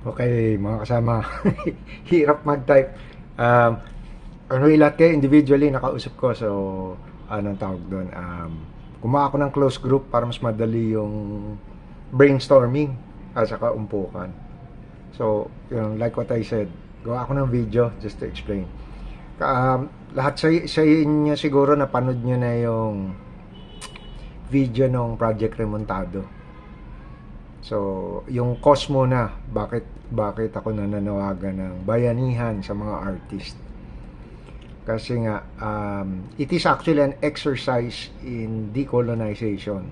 Okay, mga kasama, hirap mag-type. Um, lahat kayo individually nakausap ko, so anong tawag doon? Gumawa ako ng close group para mas madali yung brainstorming at saka umpukan. So, like what I said, gawa ako ng video just to explain. Lahat sa inyo siguro napanood nyo na yung video ng Project Remontado. So, yung cause muna, bakit ako nananawagan ng bayanihan sa mga artist. Kasi nga, it is actually an exercise in decolonization.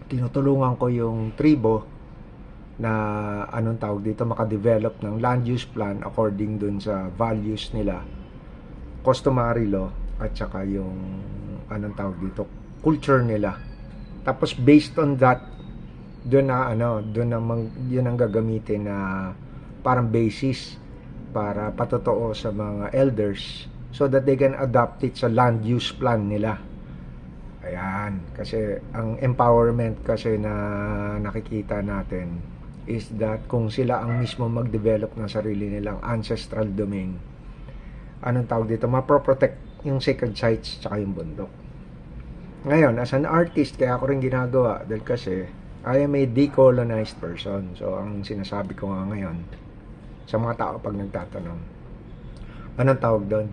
Tinutulungan ko yung tribo na anong tawag dito, makadevelop ng land use plan according dun sa values nila, customary law, at saka yung anong tawag dito, culture nila. Tapos based on that, doon yun ang gagamitin na parang basis para patotoo sa mga elders so that they can adopt it sa land use plan nila. Ayan, kasi ang empowerment kasi na nakikita natin is that kung sila ang mismo mag-develop ng sarili nilang ancestral domain, anong tawag dito, maproprotect yung sacred sites tsaka yung bundok. Ngayon, as an artist, kaya ako rin ginagawa dahil kasi I am a decolonized person. So, ang sinasabi ko nga ngayon sa mga tao pag nagtatanong, anong tawag doon?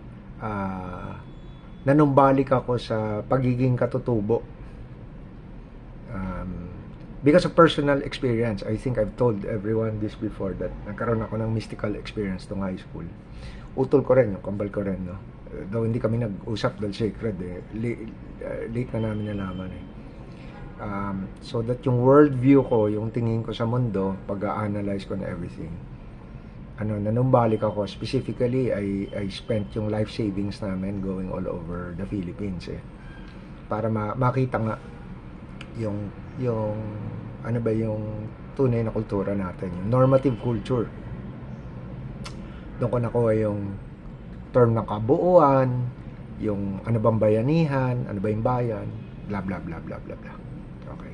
Nanumbalik ako sa pagiging katutubo. Because of personal experience, I think I've told everyone this before that nagkaroon ako ng mystical experience nung high school. Utol ko rin, yung kambal ko rin, no? Though hindi kami nag-usap dahil sacred, late na namin nalaman eh. So that yung worldview ko, yung tingin ko sa mundo, pag-a-analyze ko na everything, nanumbalik ako. Specifically, I spent yung life savings namin going all over the Philippines eh. Para makita nga yung yung tunay na kultura natin, yung normative culture. Doon ko nakuha yung term ng kabuuan, yung ano bang bayanihan, ano ba yung bayan, bla bla bla bla bla bla. Okay.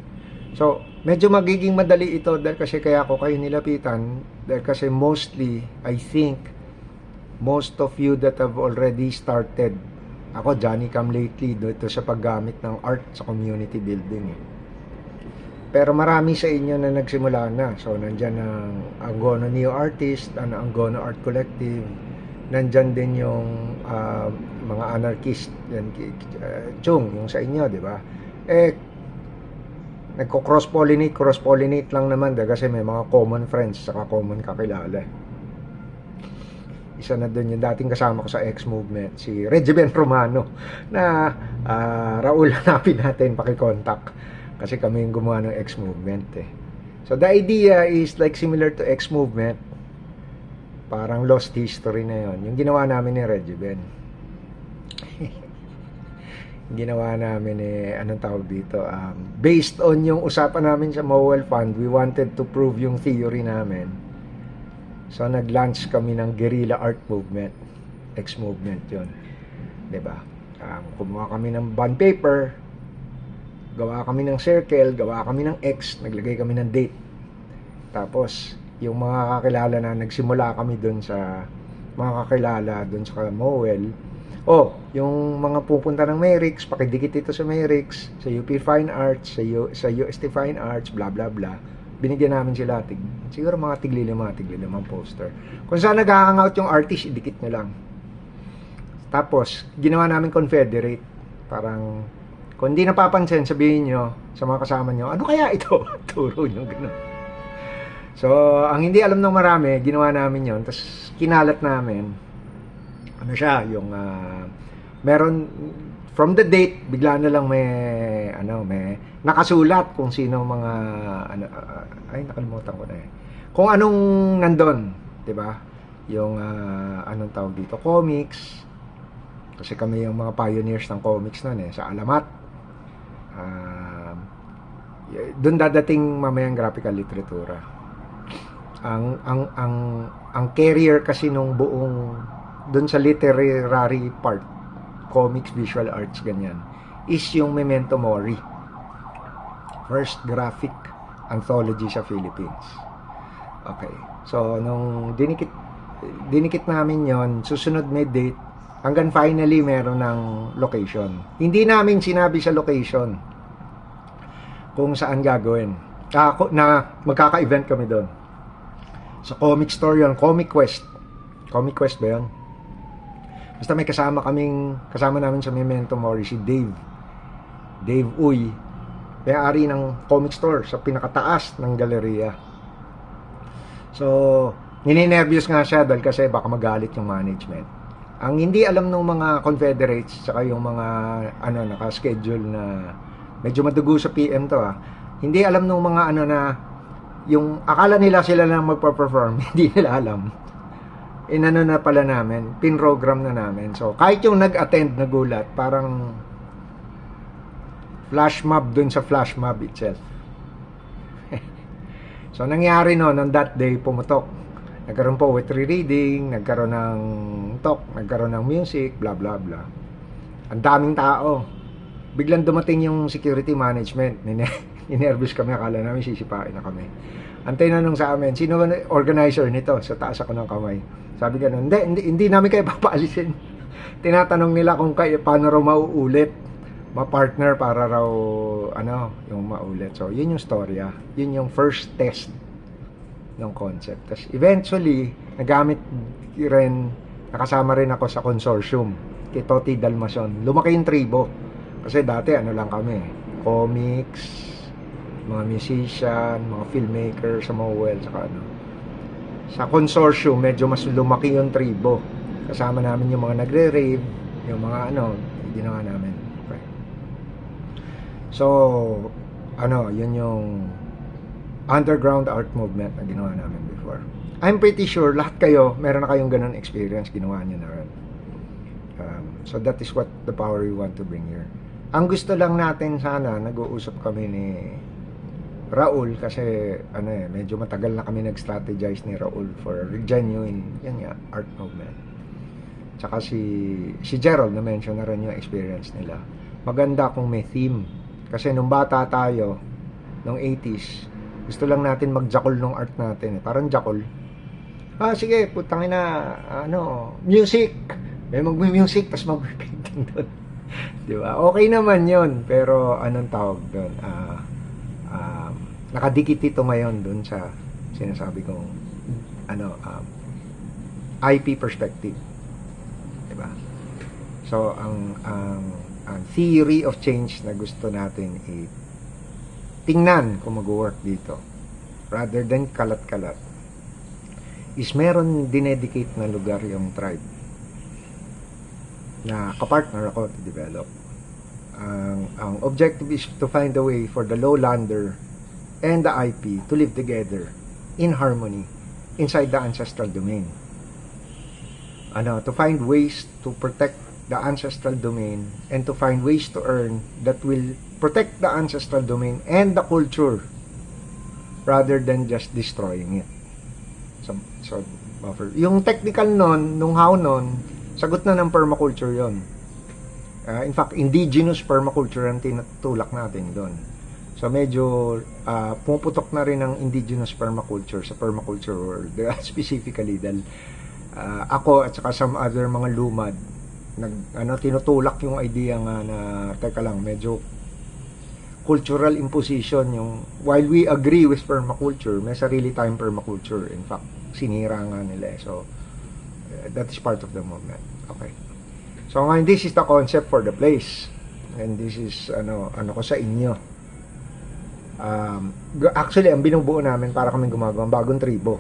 So, medyo magiging madali ito dahil kasi kaya ako kayo nilapitan dahil kasi mostly, I think, most of you that have already started, ako Johnny come lately dito sa paggamit ng art sa community building eh. Pero marami sa inyo na nagsimula na. So, nandyan ang Angono Neo Artist, ang Angono Art Collective, nandyan din yung mga anarchist, yan, Chung, yung sa inyo, di ba? Cross-pollinate lang naman kasi may mga common friends saka common kakilala. Isa na doon yung dating kasama ko sa X-Movement, si Reggie Ben Romano, na Raul, hanapin natin, pakicontact. Kasi kami yung gumawa ng X-Movement eh. So the idea is like similar to X-Movement, parang lost history na yon. Yung ginawa namin ni Reggie Ben. Ginawa namin anong tawag dito, based on yung usapan namin sa Mowell Fund, we wanted to prove yung theory namin. So nag-launch kami ng guerrilla art movement, X-Movement yun, diba? Kumuha kami ng bond paper, gawa kami ng circle, gawa kami ng X, naglagay kami ng date. Tapos yung mga kakilala na nagsimula kami dun sa mga kakilala dun sa Mowell, yung mga pupunta ng Merix, pakidikit ito sa Merix, sa UP Fine Arts, sa UST Fine Arts, bla bla bla. Binigyan namin sila siguro mga tigli-limang poster. Kung saan nag-hangout yung artist, idikit nyo lang. Tapos, ginawa namin confederate. Parang, kung hindi napapansin, sabihin nyo sa mga kasama nyo, ano kaya ito? Turo nyo, gano'n. So, ang hindi alam ng marami, ginawa namin yon. Tapos, kinalat namin. Ano siya, yung meron from the date, bigla na lang may nakasulat kung sino mga nakalimutan ko na eh. Kung anong nandun, 'di ba? Yung anong tawag dito, comics. Kasi kami yung mga pioneers ng comics noon eh, sa Alamat. Doon dadating mamayang graphical literatura. Ang carrier kasi nung buong doon sa literary part, comics, visual arts, ganyan, is yung Memento Mori. First graphic anthology sa Philippines. Okay. So, nung dinikit namin yon, susunod may date, hanggang finally meron ng location. Hindi namin sinabi sa location kung saan gagawin. Na magkaka-event kami doon. Sa comic store yun, Comic Quest. Comic Quest ba yun? Basta may kasama namin sa Memento Mori, si Dave Uy, may-ari ng comic store sa pinakataas ng galeriya. So, nininervyos nga siya dahil kasi baka magalit yung management. Ang hindi alam ng mga Confederates, saka yung mga naka-schedule na medyo madugo sa PM to hindi alam ng mga na yung akala nila sila lang magpa-perform, hindi nila alam. Na pala namin, pin-program na namin. So, kahit yung nag-attend na gulat, parang flash mob dun sa flash mob itself. So, nangyari on that day, pumutok. Nagkaroon poetry reading, nagkaroon ng talk, nagkaroon ng music, blah blah blah. Ang daming tao. Biglang dumating yung security management. Ninervous kami, akala namin sisipain na kami. Ang tinanong sa amin, sino organizer nito? Sa taas ako ng kamay. Sabi ka hindi namin kayo papaalisin. Tinatanong nila kung paano raw mauulit. Ma-partner para raw, yung maulit. So, yun yung storya. Yun yung first test ng concept. Tapos, eventually, nakasama rin ako sa consortium kay Toti Dalmacion. Lumaki yung tribo. Kasi dati, lang kami, comics, mga musician, mga filmmaker sa Mowell, saka Sa consortium, medyo mas lumaki yung tribo. Kasama namin yung mga nagre-rave, yung mga ginawa namin. Okay. So, yun yung underground art movement na ginawa namin before. I'm pretty sure lahat kayo, meron na kayong ganun experience, ginawa nyo na rin. So that is what the power we want to bring here. Ang gusto lang natin sana, nag-uusap kami ni Raul kasi medyo matagal na kami nag-strategize ni Raul for genuine art movement. Tsaka si Gerald na mention na rin yung experience nila. Maganda kung may theme. Kasi nung bata tayo, nung 80s, gusto lang natin mag-jakol ng art natin. Parang jakol. Sige, putangin na, music. May mag-music, tapos mag-painting doon. Diba? Okay naman yun. Pero anong tawag doon? Nakadikit ito ngayon doon sa sinasabi kong IP perspective. Diba? So, ang theory of change na gusto natin tingnan kung mag-work dito rather than kalat-kalat is meron dinedicate na lugar yung tribe na kapartner ako to develop. Ang objective is to find a way for the lowlander and the IP to live together in harmony inside the ancestral domain. To find ways to protect the ancestral domain and to find ways to earn that will protect the ancestral domain and the culture rather than just destroying it. So buffer. Yung technical nung how sagot na ng permaculture yon. In fact, indigenous permaculture ang tinutulak natin doon. So medyo pumuputok na rin ng indigenous permaculture sa permaculture world. Specifically dahil ako at saka some other mga lumad tinutulak yung idea nga na teka lang, medyo cultural imposition yung while we agree with permaculture, may sarili tayong permaculture. In fact, sinira nga nila. So that is part of the movement. Okay. So ngayon, this is the concept for the place. And this is ko sa inyo. Actually, ang binubuo namin para kami gumagawa ng bagong tribo.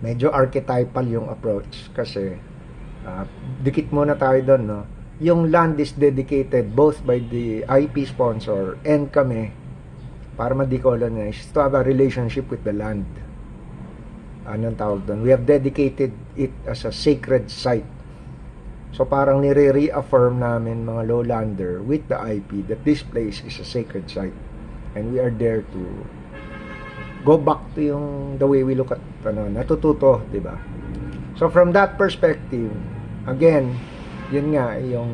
Medyo archetypal yung approach kasi dikit muna tayo doon, yung land is dedicated both by the IP sponsor and kami para ma-decolonize to have a relationship with the land. Anong tawag doon? We have dedicated it as a sacred site. So parang nire-reaffirm namin mga lowlander with the IP that this place is a sacred site and we are there to go back to yung the way we look at natututo, di ba? So from that perspective, again, yun nga yung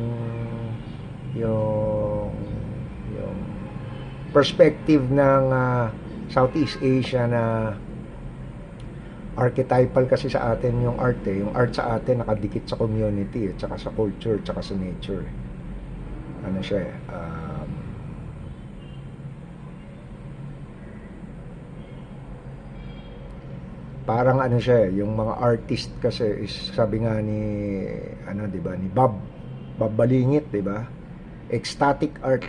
perspective ng Southeast Asia na archetypal kasi sa atin yung art eh. Yung art sa atin nakadikit sa community at saka sa culture at saka sa nature. Ano siya eh. Parang ano siya eh, yung mga artist kasi is sabi nga ni ano 'di ba, ni Bob Balingit, 'di ba? Ecstatic art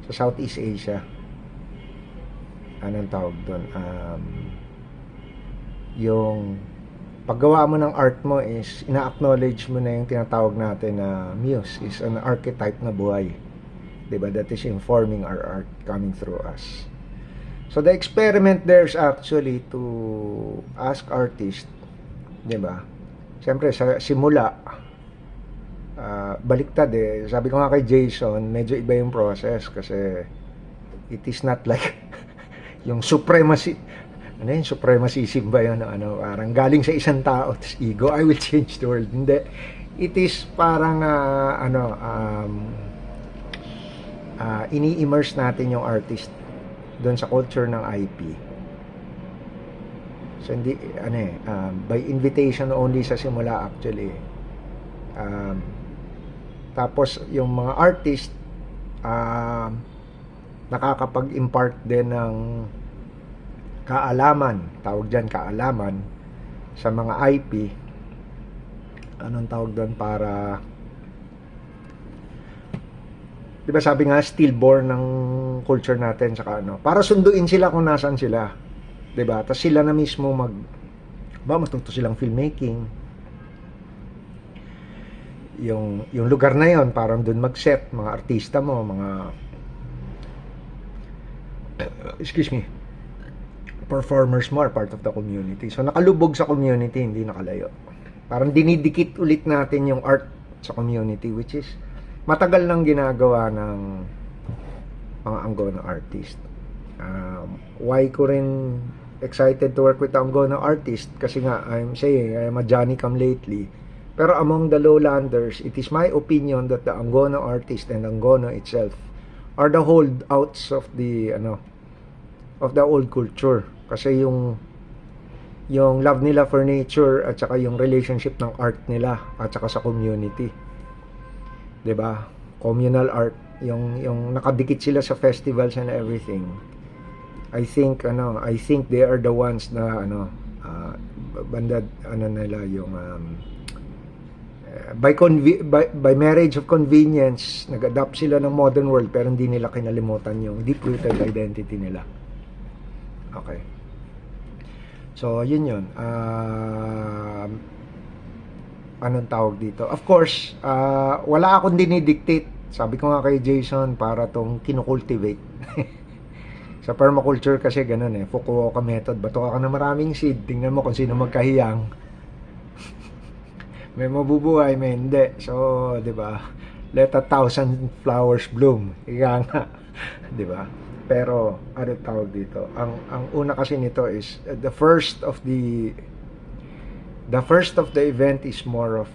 sa Southeast Asia. Anong tawag doon? Yung paggawa mo ng art mo is ina-acknowledge mo na yung tinatawag natin na muse is an archetype na buhay. 'Di ba? That is informing our art coming through us. So the experiment there is actually to ask artists, 'di ba? Siyempre sa simula baliktad eh. Sabi ko nga kay Jason, medyo iba yung process kasi it is not like yung supremacy, ano yun, supremacism ba yun, ano, parang galing sa isang tao, tas ego, I will change the world. Hindi. It is parang, ini-immerse natin yung artist doon sa culture ng IP. So, hindi, ano eh, by invitation only sa simula actually. Tapos, yung mga artist, nakakapag-impart din ng kaalaman, tawag dyan kaalaman, sa mga IP. Anong tawag doon para, di ba sabi nga, stillborn ng culture natin, saka ano, para sunduin sila kung nasan sila. Di ba? Tapos sila na mismo matuto silang filmmaking. Yung lugar na yon parang doon mag-set, mga artista mo, mga excuse me, performers mo are part of the community. So nakalubog sa community, hindi nakalayo. Parang dinidikit ulit natin yung art sa community, which is matagal nang ginagawa ng mga Angono artist. Why ko rin excited to work with the Angono artist? Kasi nga, I'm saying, I'm a Johnny come lately. Pero among the lowlanders, it is my opinion that the Angono artist and Angono itself are the holdouts of the old culture. Kasi yung love nila for nature at saka yung relationship ng art nila at saka sa community. 'Di ba? Communal art, yung nakadikit sila sa festivals and everything. I think they are the ones na nila yung by marriage of convenience, nag-adapt sila ng modern world pero hindi nila kinalimutan yung deep-rooted identity nila. Okay. So, yun. Anong tawag dito? Of course, wala akong dinidictate. Sabi ko nga kay Jason, para tong kinukultivate. Sa permaculture kasi ganun eh. Fukuoka method. Bato ka na maraming seed. Tingnan mo kung sino magkahiyang. May mabubuhay, may hindi. So, di ba? Let 1,000 flowers bloom. Ika nga. Di ba? Pero, ano tawag dito? Ang una kasi nito is, the first of the event is more of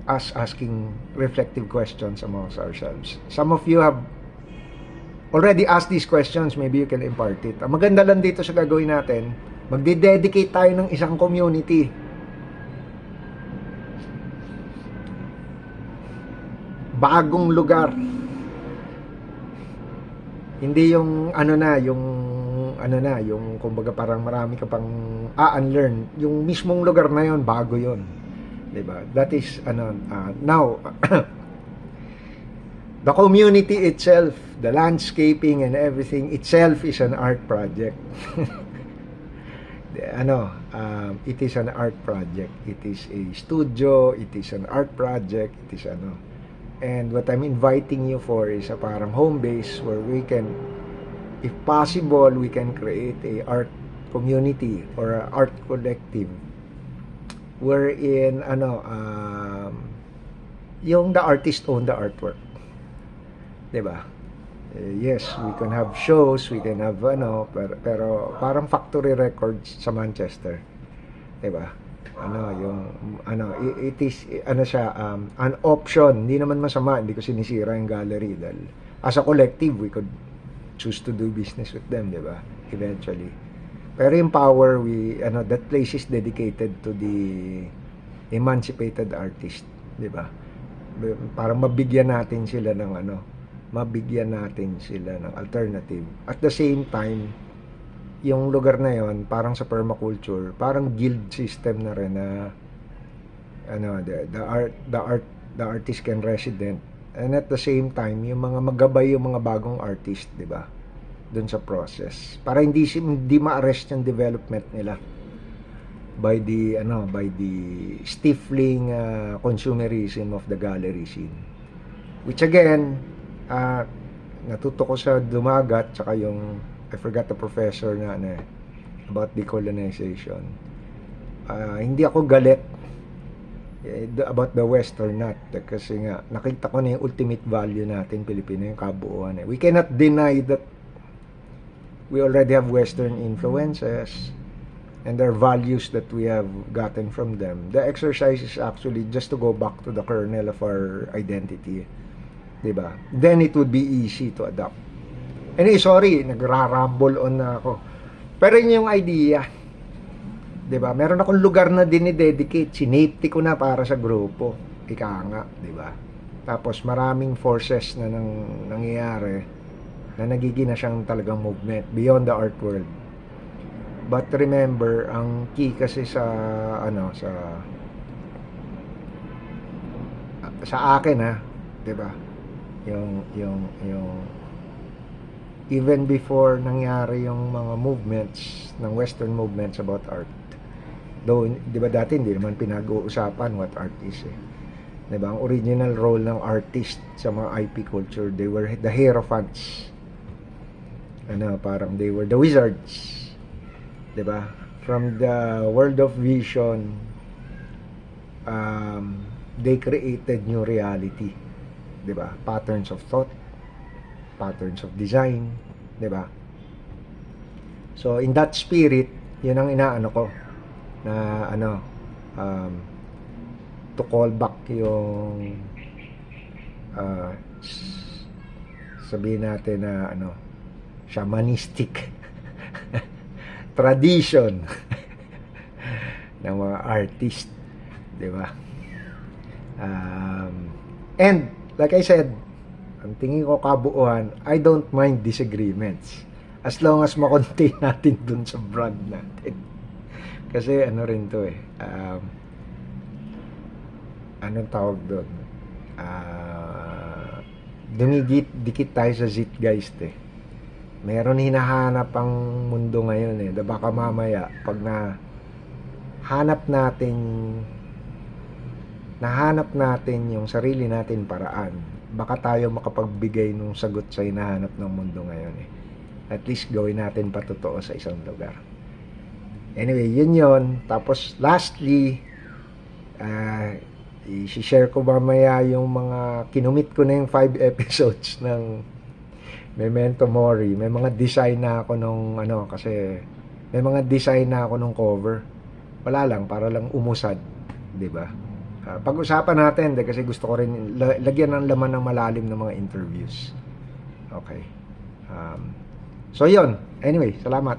us asking reflective questions amongst ourselves. Some of you have already asked these questions. Maybe you can impart it. Ang maganda lang dito sa gagawin natin, magde-dedicate tayo ng isang community. Bagong lugar. Hindi yung yung kumbaga parang marami ka pang unlearn. Yung mismong lugar na yon, bago yon. 'Di ba? That is now the community itself, the landscaping and everything itself is an art project. It is an art project. It is a studio, it is an art project, it is and what I'm inviting you for is a parang home base where we can, if possible, we can create a art community or a art collective wherein yung the artist own the artwork. 'Di ba? Yes, we can have shows, we can have pero parang factory records sa Manchester. 'Di ba? It is siya an option. Hindi naman masama, hindi ko sinisira yung gallery dahil as a collective we could choose to do business with them, di ba? Eventually. Pero yung power, that place is dedicated to the emancipated artist, di ba? Para mabigyan natin sila ng alternative. At the same time, yung lugar na yon, parang sa permaculture, parang guild system na rin na the artist can resident, and at the same time yung mga magabay yung mga bagong artist, di ba, doon sa process, para hindi ma-arrest yung development nila by the stifling consumerism of the gallery scene, which again, natuto ko sa Dumagat, tsaka yung I forgot the professor na about decolonization. Hindi ako galit about the West or not, kasi nga nakita ko na yung ultimate value natin Pilipino, yung kabuuan. We cannot deny that we already have Western influences and there are values that we have gotten from them. The exercise is actually just to go back to the kernel of our identity, diba? Then it would be easy to adapt. Anyway, sorry, nagra-rumble on na ako. Pero yun yung idea. Diba? Meron akong lugar na dinidedicate. Sinafety ko na para sa grupo. Ika nga, diba? Tapos maraming forces na nangyayari na nagiging na siyang talagang movement beyond the art world. But remember, ang key kasi sa akin, diba? Yung even before nangyari yung mga movements ng Western movements about art. Though, di ba dati hindi naman pinag-uusapan what art is Di ba? Ang original role ng artist sa mga IP culture, they were the hierophants. Parang they were the wizards. Di ba? From the world of vision, they created new reality. Di ba? Patterns of thought, patterns of design, di ba? So in that spirit, yun ang inaano ko na to call back yung sabihin natin na shamanistic tradition ng mga artist, di ba? And like I said, ang tingin ko kabuuan, I don't mind disagreements as long as makontain natin dun sa brand natin. Kasi rin to anong tawag doon? Dumidikit tayo sa zeitgeist Meron hinahanap ang mundo ngayon Baka mamaya pag nahanap natin yung sarili natin paraan, baka tayo makapagbigay ng sagot sa hinahanap ng mundo ngayon At least gawin natin patotoo sa isang lugar. Anyway, yun. Tapos lastly, i-share ko mamaya yung mga kinumit ko na yung 5 episodes ng Memento Mori. May mga design na ako nung kasi may mga design na ako nung cover. Wala lang, para lang umusad, di ba? Pag-usapan natin kasi gusto ko rin lagyan ng laman ng malalim ng mga interviews. Okay. So yun. Anyway, salamat.